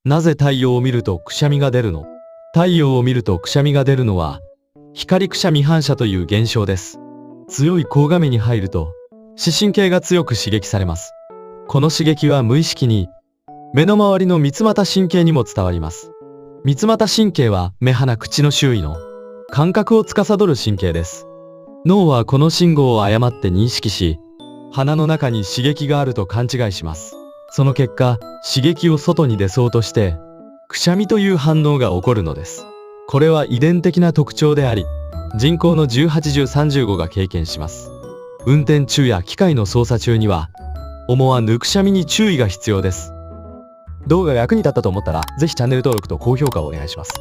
なぜ太陽を見るとくしゃみが出るの？太陽を見るとくしゃみが出るのは、光くしゃみ反射という現象です。強い光画面に入ると、視神経が強く刺激されます。この刺激は無意識に、目の周りの三股神経にも伝わります。三股神経は目鼻口の周囲の感覚を司る神経です。脳はこの信号を誤って認識し、鼻の中に刺激があると勘違いします。その結果、刺激を外に出そうとして、くしゃみという反応が起こるのです。これは遺伝的な特徴であり、人口の18、10、35が経験します。運転中や機械の操作中には、思わぬくしゃみに注意が必要です。動画が役に立ったと思ったら、ぜひチャンネル登録と高評価をお願いします。